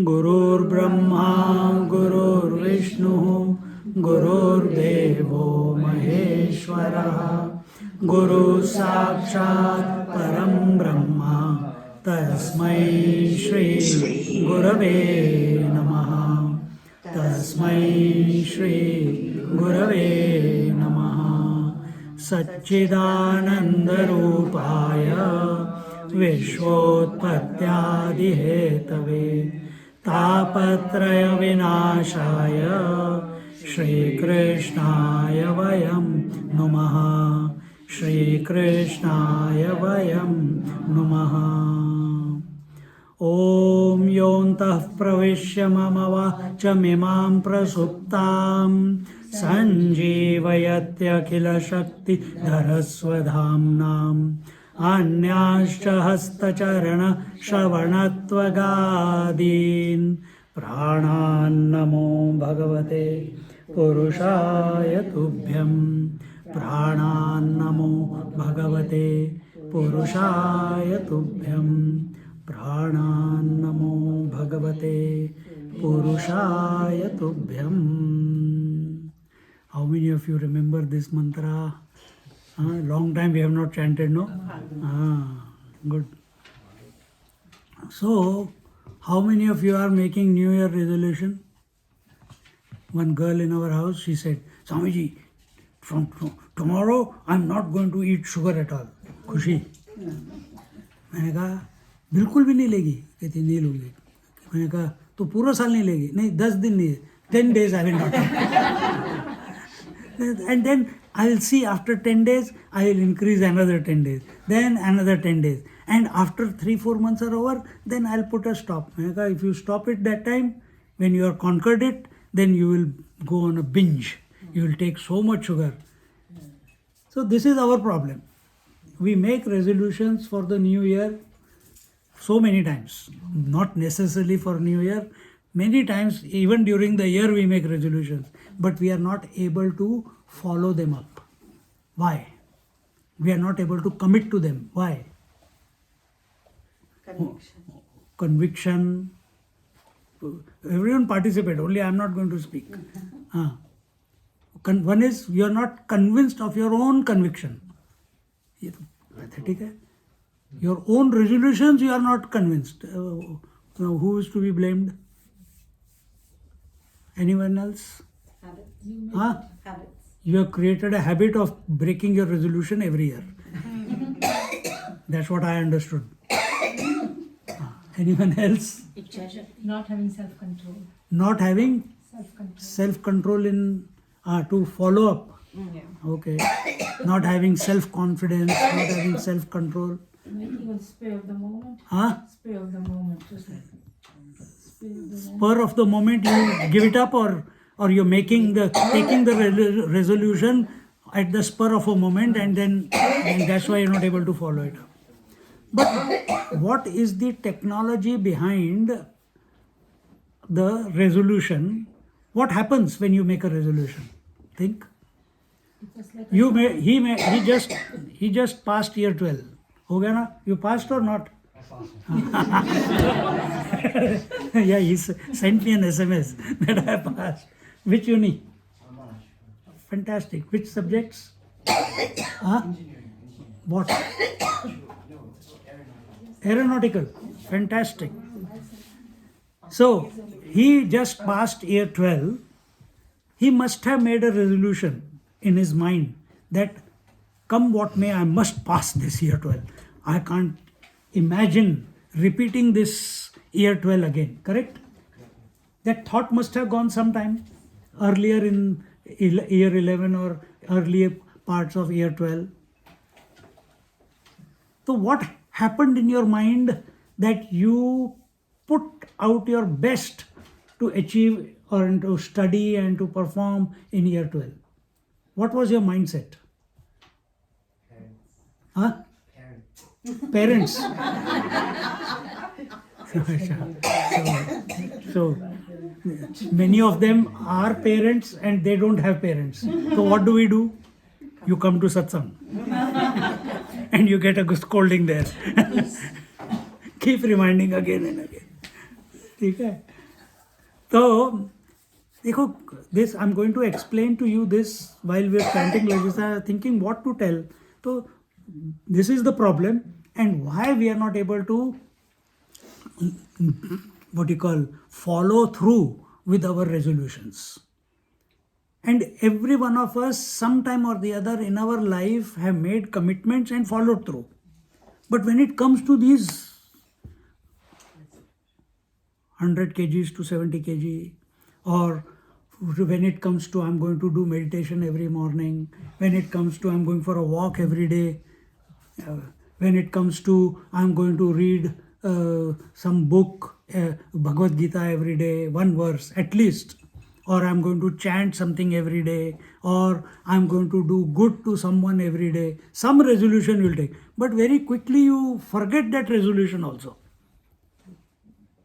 गुरुर्ब्रह्मा गुरुर्विष्णु गुरुर्देवो महेश्वरः गुरु साक्षात् परं ब्रह्मा तस्मै श्री गुरवे नमः तस्मै श्री गुरवे नमः सच्चिदानन्दरूपाय विश्वोत्पत्त्यादिहेतवे तापत्रयविनाशाय श्रीकृष्णाय वयं नुमः श्रीकृष्णाय वयं नुमः ॐ योऽन्तः प्रविश्य मम वाचमिमां प्रसुप्तां सञ्जीवयत्यखिलशक्तिधरस्वधाम्नाम् अन्याश्च हस्तचरणश्रवणत्वगादीन् प्राणान्नमो भगवते पुरुषाय तुभ्यं प्राणान्नमो भगवते पुरुषाय तुभ्यं प्राणान्नमो भगवते पुरुषाय तुभ्यं. How many of you remember this mantra? Long time we have not chanted, no? Good. So, how many of you are making New Year resolution? One girl in our house, she said, Swamiji, from tomorrow I'm not going to eat sugar at all. खुशी. मैंने कहा बिल्कुल भी नहीं लेगी. कहती नहीं लूँगी. मैंने कहा तो पूरा साल नहीं लेगी. नहीं 10 दिन नहीं. 10 days I will not eat. And then I'll see after 10 days, I will increase another 10 days, then another 10 days. And after 3-4 months are over, then I'll put a stop. If you stop it that time, when you are conquered it, then you will go on a binge. You will take so much sugar. So this is our problem. We make resolutions for the new year so many times. Not necessarily for new year. Many times, even during the year, we make resolutions. But we are not able to follow them up. Why? We are not able to commit to them. Why? Conviction. Everyone participate, only I am not going to speak. One is, you are not convinced of your own conviction. Pathetic hai? Your own resolutions, you are not convinced. Who is to be blamed? Anyone else? Habits. You have created a habit of breaking your resolution every year. That's what I understood. Anyone else? Not having self-control. Not having Self-control. self-control in to follow up. Okay. Not having self-confidence, not having self-control. Making a spur of the moment. Spur of the moment. Just like Spur of the moment you give it up, or you're taking the resolution at the spur of a moment, and that's why you're not able to follow it up. But what is the technology behind the resolution? What happens when you make a resolution? Think. He just passed year 12. हो गया ना? You passed or not? Yeah, he sent me an SMS that I passed. Which uni? Fantastic. Which subjects? What? Aeronautical. Fantastic. So, he just passed year 12. He must have made a resolution in his mind that come what may, I must pass this year 12. I can't imagine repeating this year 12 again, correct? That thought must have gone sometime earlier in year 11 or earlier parts of year 12. So what happened in your mind that you put out your best to achieve or to study and to perform in year 12? What was your mindset? Huh? Parents. So many of them are parents and they don't have parents. So what do we do? You come to satsang and you get a good scolding there. Keep reminding again and again. Okay? So, देखो, this I'm going to explain to you this while we are chanting Lajisa, thinking what to tell. So this is the problem and why we are not able to follow through with our resolutions. And every one of us, sometime or the other in our life, have made commitments and followed through. But when it comes to these 100 kgs to 70 kg, or when it comes to I'm going to do meditation every morning, when it comes to I'm going for a walk every day, when it comes to I'm going to read some book, Bhagavad Gita every day, one verse at least, or I'm going to chant something every day, or I'm going to do good to someone every day, some resolution you will take. But very quickly you forget that resolution also.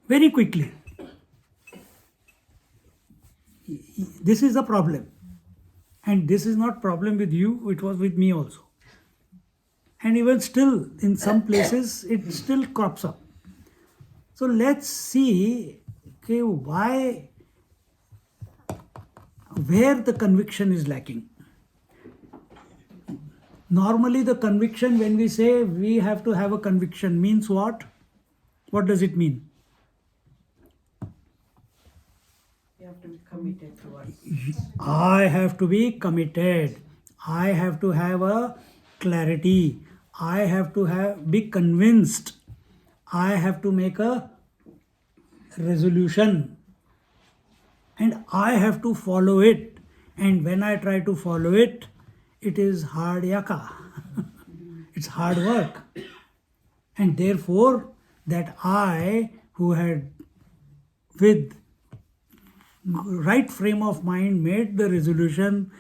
Very quickly. This is a problem. And this is not problem with you, it was with me also. And even still, in some places, it still crops up. So let's see where the conviction is lacking. Normally the conviction, when we say we have to have a conviction, means what? What does it mean? You have to be committed towards. I have to be committed. I have to have a clarity. I have to be convinced. I have to make a resolution. And I have to follow it. And when I try to follow it, it is hard yaka. It's hard work. And therefore, that I, who had with right frame of mind made the resolution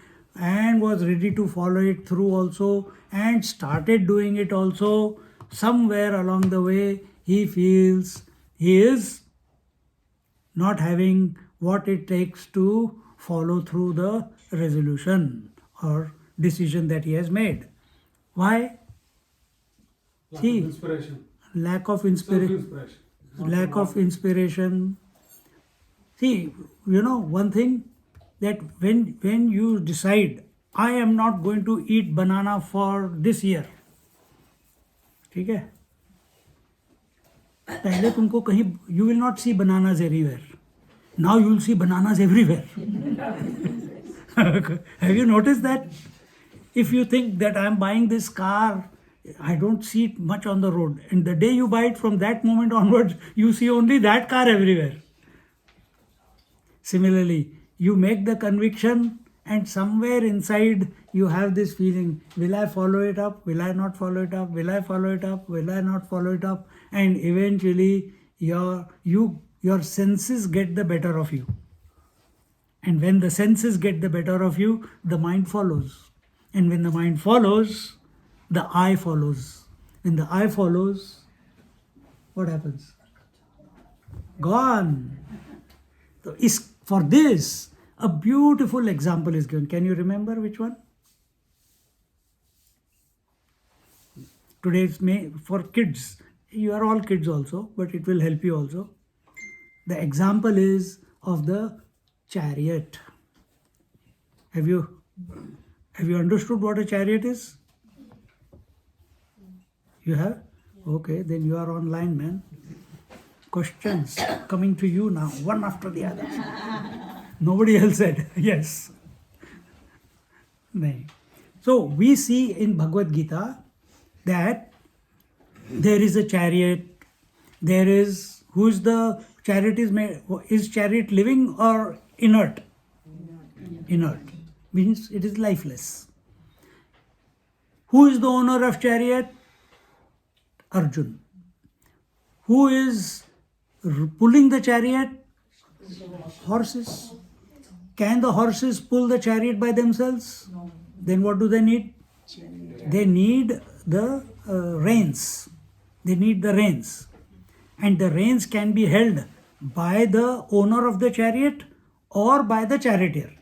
and was ready to follow it through also and started doing it also, somewhere along the way he feels he is not having what it takes to follow through the resolution or decision that he has made. Why? Lack See, of inspiration. Lack of inspiration. Self-inspiration. Lack of inspiration. See, one thing, that when you decide, I am not going to eat banana for this year, ठीक है? पहले तुमको कहीं, you will not see bananas everywhere. Now you will see bananas everywhere. Have you noticed that? If you think that I am buying this car, I don't see it much on the road. And the day you buy it, from that moment onwards, you see only that car everywhere. Similarly, you make the conviction and somewhere inside you have this feeling, will I follow it up? Will I not follow it up? Will I follow it up? Will I not follow it up? And eventually your senses get the better of you. And when the senses get the better of you, the mind follows. And when the mind follows, the eye follows. When the eye follows, what happens? Gone. So for this, a beautiful example is given. Can you remember which one? Today's for kids. You are all kids also, but it will help you also. The example is of the chariot. Have you understood what a chariot is? You have? Okay, then you are online, man. Questions coming to you now, one after the other. Nobody else said yes. No. So we see in Bhagavad Gita that there is a chariot. There is, who's the chariot is made? Is chariot living or inert? Inert. Means it is lifeless. Who is the owner of chariot? Arjun. Who is pulling the chariot? Horses. Can the horses pull the chariot by themselves? No. Then what do they need? They need the reins. They need the reins. And the reins can be held by the owner of the chariot or by the charioteer.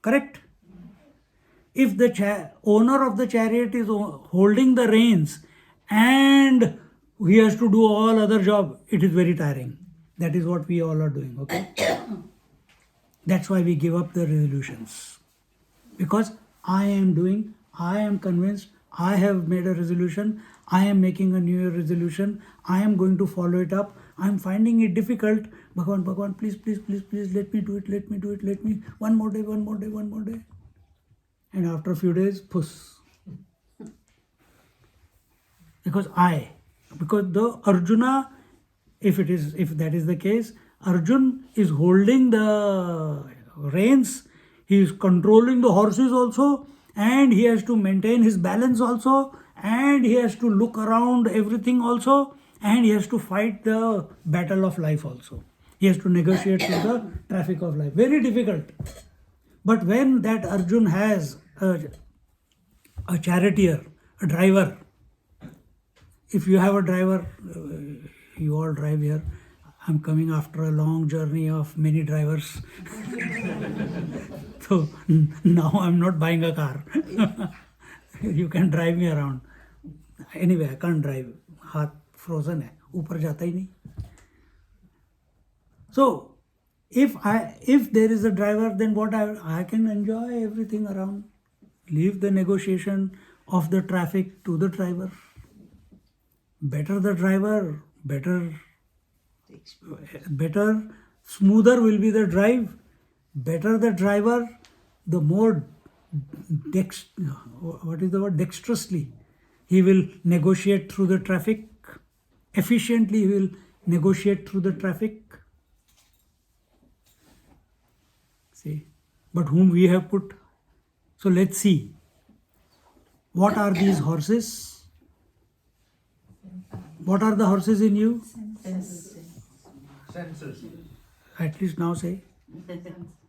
Correct? If the owner of the chariot is holding the reins and he has to do all other job, it is very tiring. That is what we all are doing, okay? That's why we give up the resolutions. Because I am convinced, I have made a resolution, I am making a New Year resolution, I am going to follow it up, I am finding it difficult. Bhagavan, please, let me do it, one more day. And after a few days, puss. Because the Arjuna, if that is the case, Arjun is holding the reins, he is controlling the horses also, and he has to maintain his balance also, and he has to look around everything also, and he has to fight the battle of life also. He has to negotiate with the traffic of life. Very difficult. But when that Arjun has a charioteer, a driver, if you have a driver, you all drive here. I'm coming after a long journey of many drivers. So now I'm not buying a car. You can drive me around. Anyway, I can't drive. हाथ frozen है, ऊपर जाता ही नहीं. So if there is a driver, then what I can enjoy everything around. Leave the negotiation of the traffic to the driver. Better the driver, better, smoother will be the drive. Better the driver, the more dexterously he will negotiate through the traffic. Efficiently he will negotiate through the traffic. See, but whom we have put. So let's see. What are these horses? What are the horses in you? Senses. At least now say.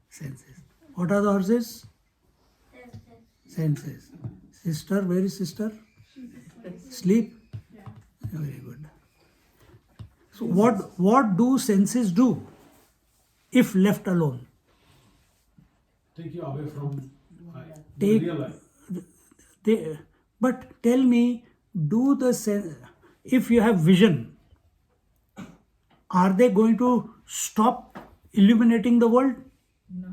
Senses. What are the horses? Senses. Sister, where is sister? Sleep? Very good. So what do senses do if left alone? Take you away from Take- real life. But tell me, if you have vision, are they going to stop illuminating the world? No.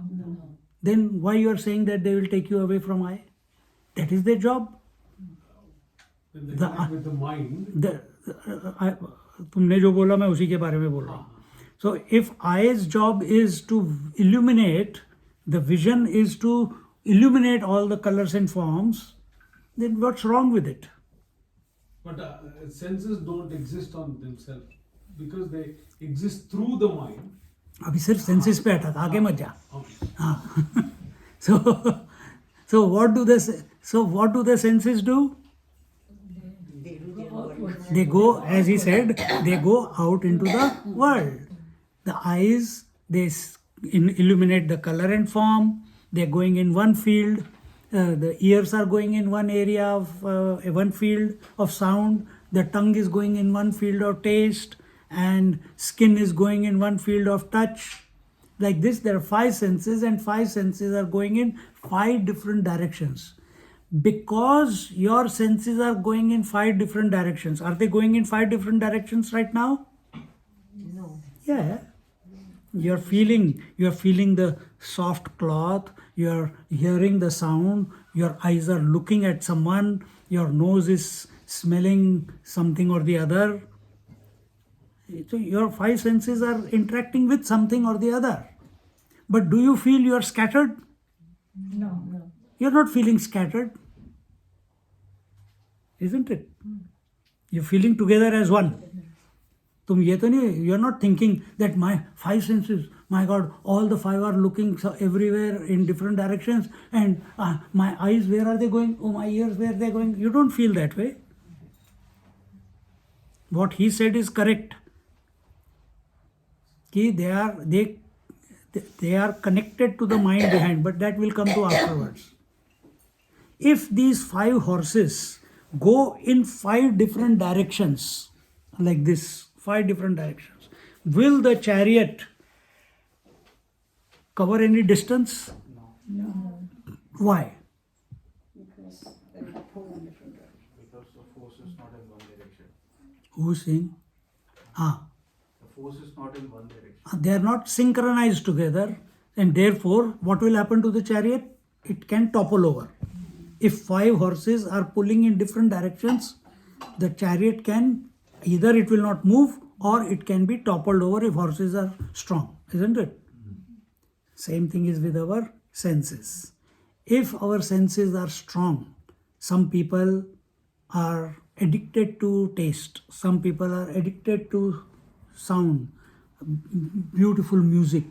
Then why you are saying that they will take you away from eye? That is their job. When they connect with the mind, तुमने जो बोला मैं उसी के बारे में बोल रहा हूँ. So if eye's job is to illuminate, the vision is to illuminate all the colors and forms, then what's wrong with it? but senses don't exist on themselves because they exist through the mind. अभी सिर्फ senses पे अटक, आगे मत जा. Okay. हाँ. So what do the senses do? They go, as he said, they go out into the world. The eyes, they illuminate the color and form. They're going in one field. The ears are going in one area of one field of sound. The tongue is going in one field of taste, and skin is going in one field of touch. Like this, there are 5 senses, and 5 senses are going in 5 different directions. Because your senses are going in 5 different directions. Are they going in 5 different directions right now? No. Yeah. You're feeling the soft cloth, you're hearing the sound, your eyes are looking at someone, your nose is smelling something or the other. So your 5 senses are interacting with something or the other. But do you feel you are scattered? No. You're not feeling scattered. Isn't it? You're feeling together as one. तुम ये तो नहीं, you're not thinking that my 5 senses, my God, all the 5 are looking everywhere in different directions, and my eyes, where are they going? Oh, my ears, where are they going? You don't feel that way. What he said is correct. Ki they are connected to the mind behind, but that will come to afterwards. If these 5 horses go in 5 different directions, like this, 5 different directions, will the chariot cover any distance? No. Why? Because they will pull in different directions. Because the force is not in one direction. Who's saying? The force is not in one direction. They are not synchronized together, and therefore, what will happen to the chariot? It can topple over. If 5 horses are pulling in different directions, the chariot can, either it will not move or it can be toppled over if horses are strong, isn't it? Same thing is with our senses. If our senses are strong, some people are addicted to taste, some people are addicted to sound, beautiful music.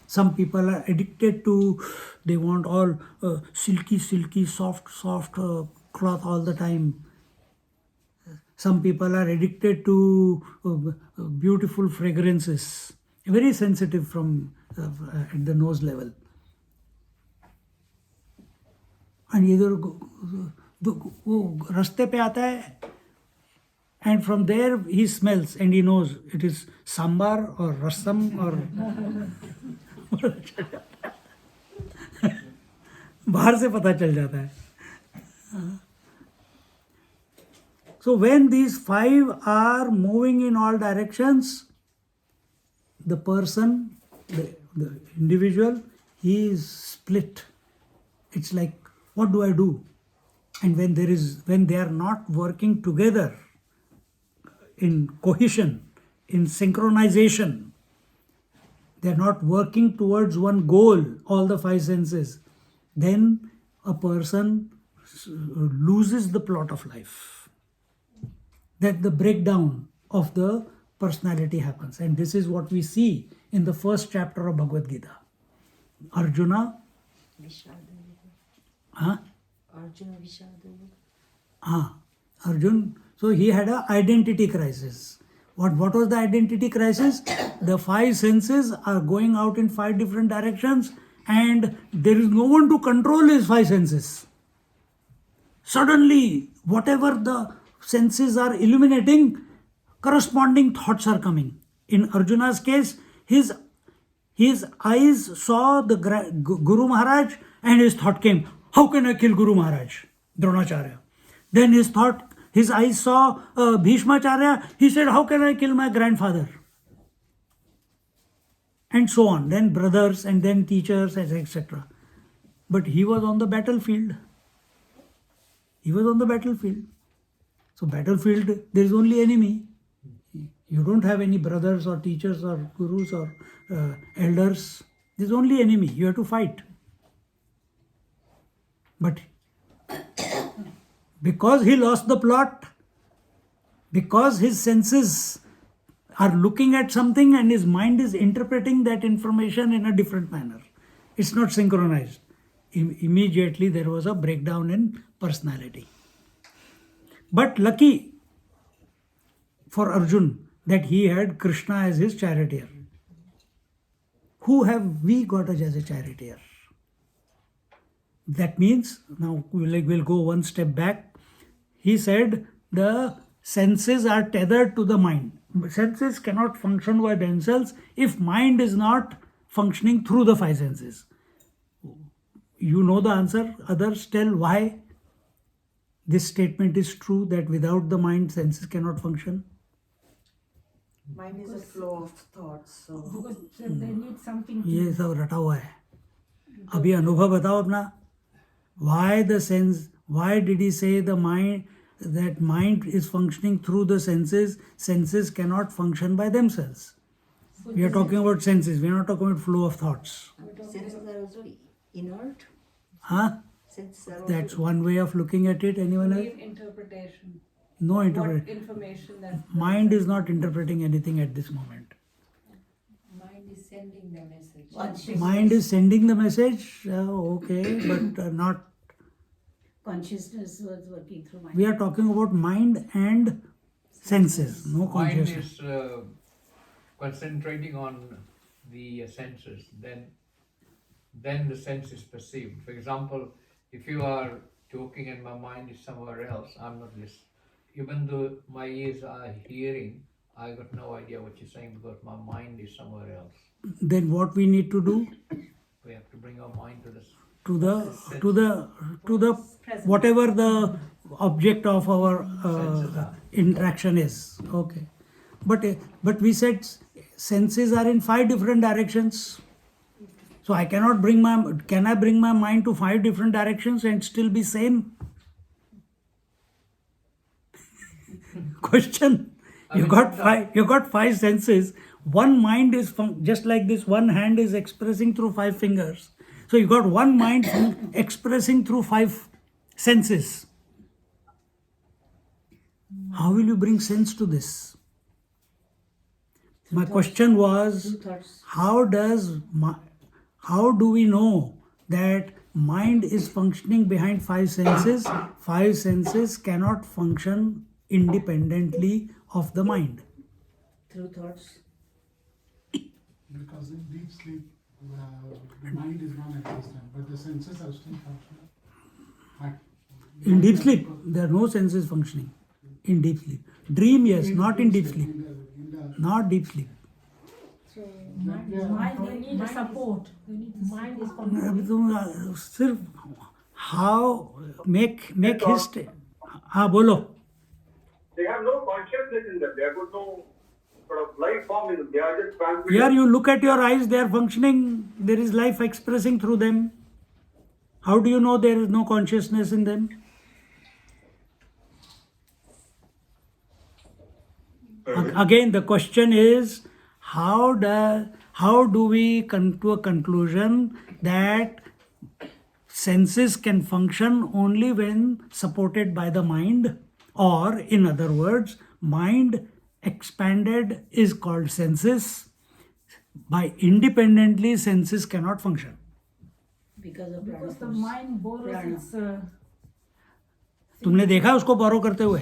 Some people are addicted to, they want all silky, soft cloth all the time. Some people are addicted to beautiful fragrances, very sensitive from at the nose level. And either वो रास्ते पे आता है, and from there he smells and he knows it is sambar or rasam or बाहर से पता चल जाता है. So when these 5 are moving in all directions, the person, the individual, he is split. It's like, what do I do? And when they are not working together in cohesion, in synchronization, they are not working towards one goal, all the 5 senses, then a person loses the plot of life. That the breakdown of the personality happens. And this is what we see in the first chapter of Bhagavad Gita. Arjuna. Arjun. So he had an identity crisis. What was the identity crisis? The 5 senses are going out in 5 different directions and there is no one to control his 5 senses. Suddenly, whatever the senses are illuminating, corresponding thoughts are coming. In Arjuna's case, his eyes saw the Guru Maharaj and his thought came, how can I kill Guru Maharaj? Dronacharya. Then his eyes saw Bhishmacharya, he said, how can I kill my grandfather? And so on. Then brothers and then teachers, etc. But he was on the battlefield. So battlefield, there is only enemy. You don't have any brothers or teachers or gurus or elders. There is only enemy. You have to fight. But because he lost the plot, because his senses are looking at something and his mind is interpreting that information in a different manner, it's not synchronized. Immediately there was a breakdown in personality. But lucky for Arjun that he had Krishna as his charioteer. Who have we got as a charioteer? That means, now we'll go one step back. He said the senses are tethered to the mind. Senses cannot function by themselves if mind is not functioning through the 5 senses. You know the answer. Others tell why this statement is true, that without the mind, senses cannot function. Mind is a flow of thoughts. So Because they need something to ये सब रटा हुआ है. अभी अनुभव बताओ अपना. Why did he say the mind, that mind is functioning through the senses? Senses cannot function by themselves. We are talking about senses. We are not talking about flow of thoughts. Senses are also inert. Senses are That's one way of looking at it. Anyone else? Need interpretation. No What interpretation. information that Mind is not interpreting anything at this moment. mind is sending the message. Mind is sending the message, okay, but not. consciousness was working through mind. We are talking about mind and senses, no Mind consciousness. is concentrating on the senses, then the sense is perceived. For example, if you are joking and my mind is somewhere else. I'm not this. Even though my ears are hearing, I got no idea what you're saying because my mind is somewhere else. Then what we need to do? We have to bring our mind to this. To the whatever the object of our interaction is. Okay, but we said senses are in 5 different directions. So I cannot bring can I bring my mind to 5 different directions and still be sane? Question. You got 5 senses. One mind is just like this. One hand is expressing through 5 fingers. So you got one mind expressing through 5 senses. How will you bring sense to this? My question was, how do we know that mind is functioning behind 5 senses? 5 senses cannot function independently of the mind. Through thoughts. Because in deep sleep, the mind is non-existent, but the senses are still functional. In deep sleep, there are no senses functioning. In deep sleep. Dream, yes, not in deep sleep. Not deep sleep. So mind, they need a support. They need mind is सिर्फ how make history. हाँ बोलो. They have no consciousness in them. They have got no sort of life form in them. They are just transmitted. Here you look at your eyes, they are functioning. There is life expressing through them. How do you know there is no consciousness in them? Again, the question is, how do we come to a conclusion that senses can function only when supported by the mind? Or, in other words, mind expanded is called senses. By independently, senses cannot function. Because of the mind borrows its. तुमने देखा उसको बोरो करते हुए?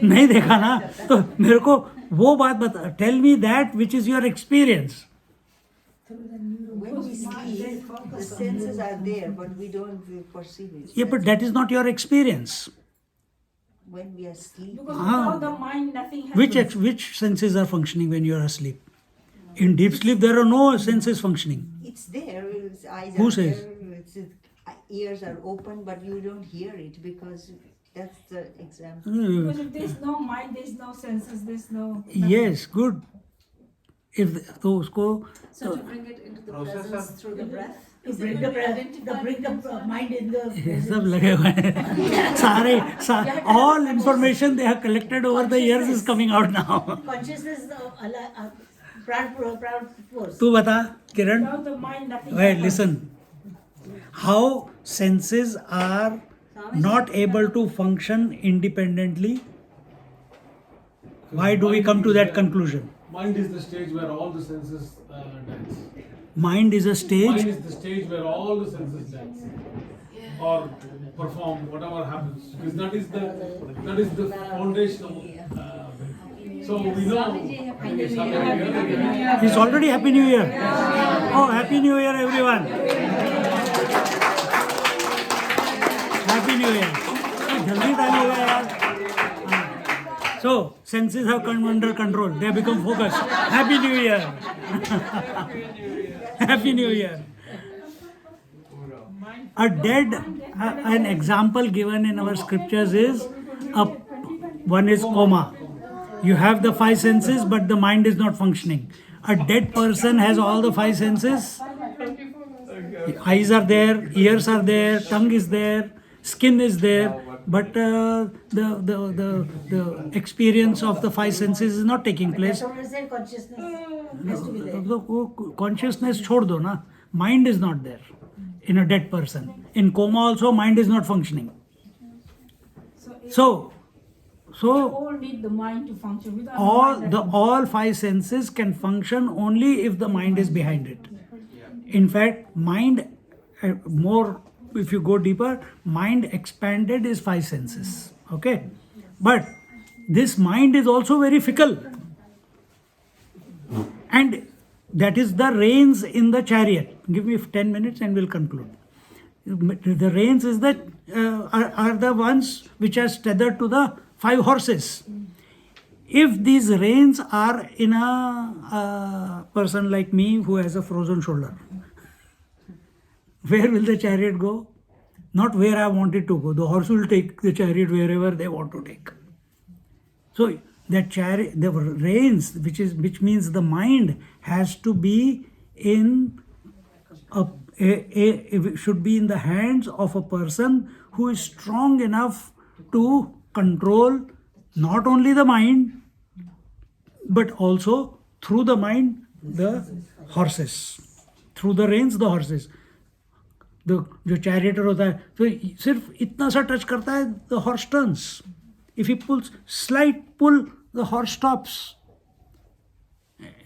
नहीं देखा ना? तो मेरे को वो बात बता. Tell me that which is your experience. when we sleep, the senses are there, but we don't perceive it. Yeah, but that is not your experience. When we are asleep, Because without the mind, nothing happens. Which senses are functioning when you are asleep? In deep sleep, there are no senses functioning. it's there. Its eyes Who are says? there. Its ears are open, but you don't hear it because that's the example. Because if there's no mind, there's no senses, there's no. nothing. Yes, good. If तो उसको So to bring it into the presence through the breath. To bring the mind in the सब लगे हुए हैं. सारे all information they have collected over the years is coming out now. consciousness proud force. तू बता, Kiran. Without the mind, nothing Wait, happens. listen. How senses are not able to function independently? Why do we come to that conclusion? Mind is the stage where all the senses dance. Mind is a Mind stage. is the stage where all the senses dance or perform whatever happens, because that is the foundational. So we know. It's already Happy New Year. Oh, Happy New Year, everyone. Happy New Year. जल्दी time हो गया यार. So senses have come under control. They have become focused. Happy New Year. Happy New Year. An example given in our scriptures is one is coma. You have the 5 senses, but the mind is not functioning. A dead person has all the 5 senses. Eyes are there, ears are there, tongue is there, skin is there, but the experience of the 5 senses is not taking place. Consciousness छोड़ दो ना. Mind is not there in a dead person. In coma also, mind is not functioning. So all need the mind to function. Without the mind, all 5 senses can function only if the mind is behind it. In fact, mind more, if you go deeper, mind expanded is 5 senses. Okay, but this mind is also very fickle, and that is the reins in the chariot. Give me 10 minutes and we'll conclude. The reins is that are the ones which are tethered to the 5 horses. If these reins are in a person like me who has a frozen shoulder, where will the chariot go? Not where I want it to go. The horse will take the chariot wherever they want to take. So that chariot, the reins, which means the mind, has to be in should be in the hands of a person who is strong enough to control not only the mind, but also through the mind the horses, through the reins the horses. जो charioteer होता है तो सिर्फ इतना सा touch करता है, the horse turns. If he pulls slight pull, the horse stops.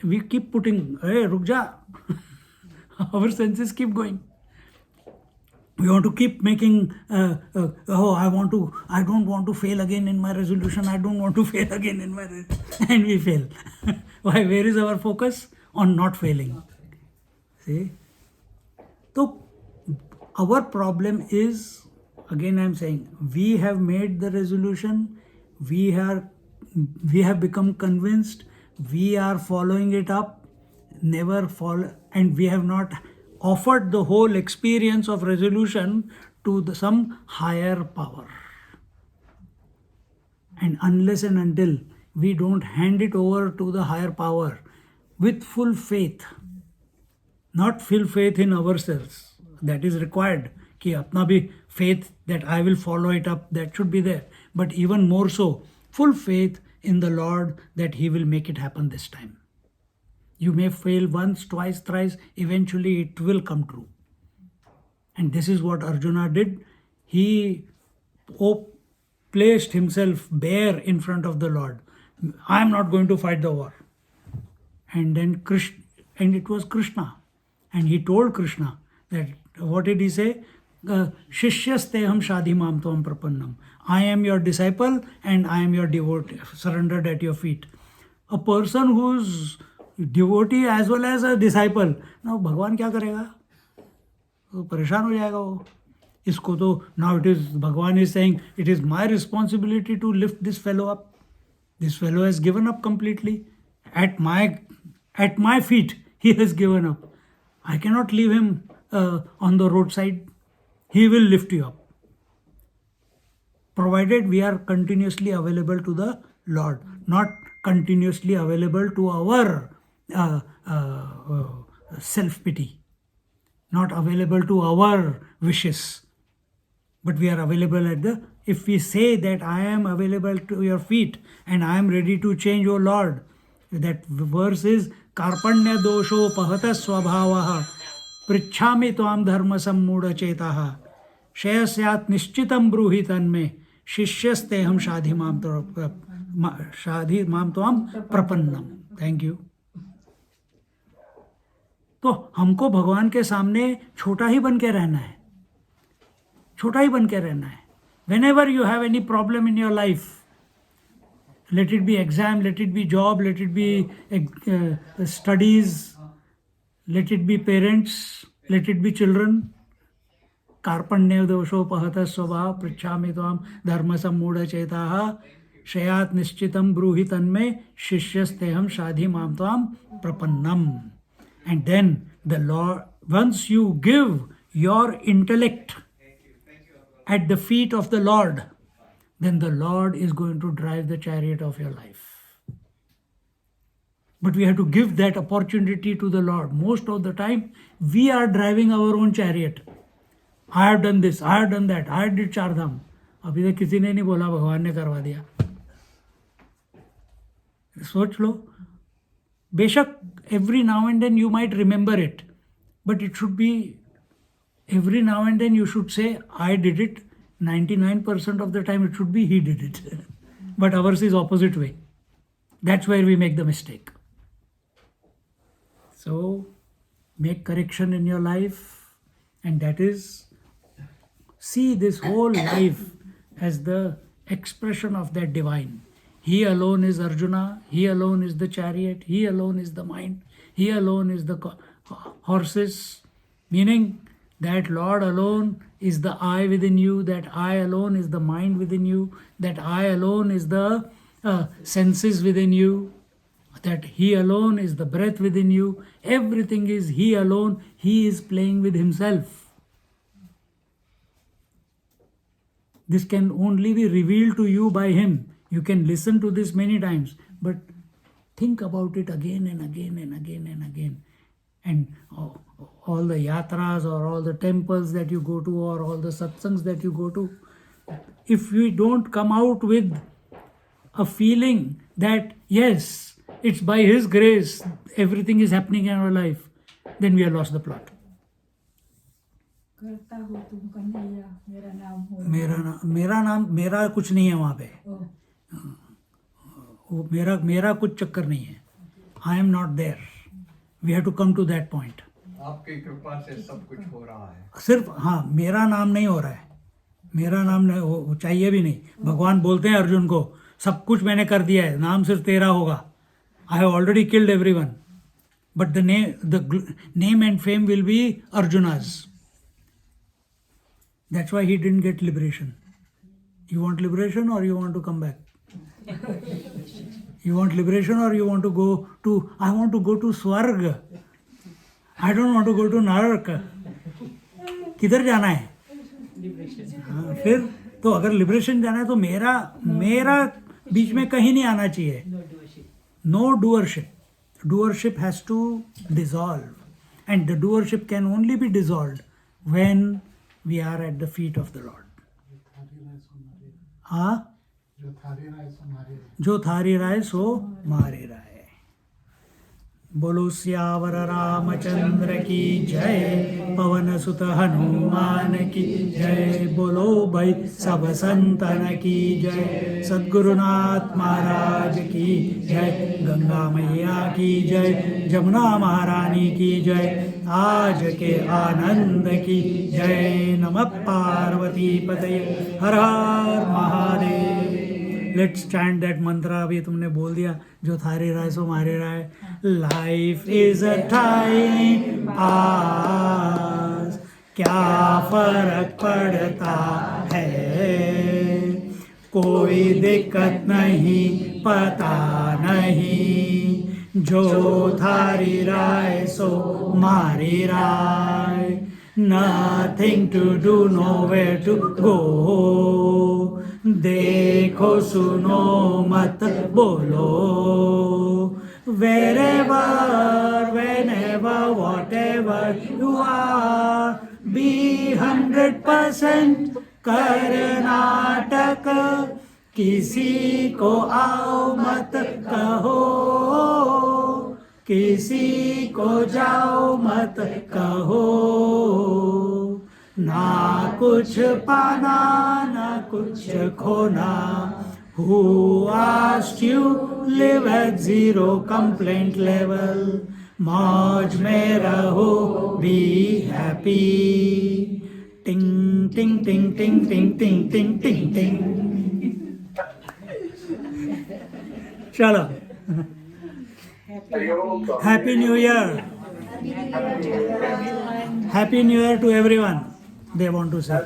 We keep putting, hey, रुक जा. Our senses keep going. We want to keep making, I don't want to fail again in my resolution. I don't want to fail again in my and we fail. Why? Where is our focus? On not failing. See? So, our problem is, again I am saying, we have made the resolution, we have become convinced, we are following it up, never follow, and we have not offered the whole experience of resolution to some higher power. And unless and until we don't hand it over to the higher power with full faith, not full faith in ourselves, that is required, कि अपना भी faith that I will follow it up, that should be there, but even more so, full faith in the Lord that He will make it happen this time. You may fail once, twice, thrice, eventually it will come true. And this is what Arjuna did. He placed himself bare in front of the Lord. I am not going to fight the war. And then Krishna, and it was Krishna. And he told Krishna that, what did he say? Shishyasteham shadhimam tvam prapannam. I am your disciple and I am your devotee, surrendered at your feet. A person who's devotee as well as a disciple, now भगवान क्या करेगा? तो परेशान हो जाएगा वो. इसको तो, now it is, Bhagavan is saying, it is my responsibility to lift this fellow up. This fellow has given up completely. At my feet, he has given up. I cannot leave him on the roadside. He will lift you up. Provided we are continuously available to the Lord, not continuously available to our self-pity, not available to our wishes, but we are available if we say that I am available to your feet and I am ready to change, O Lord. That verse is Karpanya dosho pahata swabhavaha prichhami tvam dharma sammuda chetaha shayasyat nishchitam bruhi tanme shishyasteham shadhimam tvam prapannam. Thank you. तो हमको भगवान के सामने छोटा ही बन के रहना है, छोटा ही बन के रहना है. Whenever you have any problem in your life, let it be exam, let it be job, let it be studies, let it be parents, let it be children. Karpanya dosho pahata swabha prichhami tvam dharma sammuda chetaha shayat nishchitam bruhi tanme shishyasteham shadhimam tvam prapannam. And then the Lord, once you give your intellect at the feet of the Lord, then the Lord is going to drive the chariot of your life. But we have to give that opportunity to the Lord. Most of the time, we are driving our own chariot. I have done this, I have done that, I did Chardham. अभी तक किसी ने नहीं बोला भगवान ने करवा दिया. सोच लो. बेशक every now and then you might remember it, but it should be every now and then you should say, I did it. 99% of the time it should be he did it. But ours is opposite way. That's where we make the mistake. So make correction in your life, and that is, see this whole life as the expression of that divine. He alone is Arjuna, he alone is the chariot, he alone is the mind, he alone is the horses, meaning that Lord alone is the I within you, that I alone is the mind within you, that I alone is the senses within you, that He alone is the breath within you. Everything is He alone. He is playing with Himself. This can only be revealed to you by Him. You can listen to this many times, but think about it again and again and again and again. And all the yatras or all the temples that you go to or all the satsangs that you go to, if we don't come out with a feeling that yes, it's by His grace everything is happening in our life, then we have lost the plot. करता हो तुम कन्हैया मेरा नाम हो मेरा कुछ नहीं है वहाँ पे, वो मेरा कुछ चक्कर नहीं है. I am not there. We have to come to that point. आपकी कृपा से सब कुछ हो रहा है. सिर्फ हाँ, मेरा नाम नहीं हो रहा है, मेरा नाम नहीं वो चाहिए भी नहीं. भगवान बोलते हैं अर्जुन को, सब कुछ मैंने कर दिया है, नाम सिर्फ तेरा होगा. I have already killed everyone, but the name and fame will be Arjuna's. That's why he didn't get liberation. You want liberation or you want to come back? You want liberation or you want to go to, I want to go to Swarg. I don't want to go to Narak. किधर जाना है? हाँ, फिर तो अगर liberation जाना है तो मेरा बीच में कहीं नहीं आना चाहिए. No doership. Doership has to dissolve, and the doership can only be dissolved when we are at the feet of the Lord. हाँ, जो थारी राय सो मारे राय. बोलो सियावर रामचंद्र की जय, पवन सुत हनुमान की जय. बोलो भाई सब संतन की जय, सद्गुरुनाथ महाराज की जय, गंगा मैया की जय, जमुना महारानी की जय, आज के आनंद की जय. नमः पार्वती पतये, हर हर Mahadev. Let's chant that mantra. अभी तुमने बोल दिया, जो थारे राय सो मारे राय. Life is a time pass, क्या फर्क पड़ता है, कोई दिक्कत नहीं पता नहीं, जो थारी राय सो मारी राय. Nothing to do, nowhere to go. देखो सुनो मत बोलो. Wherever, whenever, whatever you are, be 100% Karnataka. किसी को आओ मत कहो, किसी को जाओ मत कहो. ना कुछ पाना ना कुछ खोना. Who asked you live at zero complaint level? मौज में रहो, be happy. Ting ting ting ting ting ting ting ting ting. चलो. Happy New Year. Happy New Year to everyone. They want to say.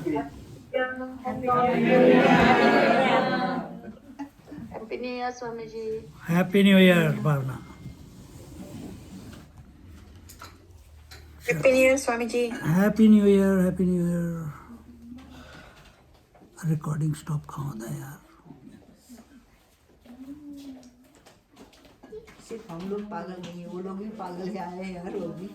Happy New Year, Swamiji. Happy New Year, Bhavna. Happy New Year, Swamiji. Happy New Year, Happy New Year. Recording stop कहाँ होता है यार? सिर्फ हम लोग पागल नहीं है, वो लोग भी पागल है आए यार, वो भी.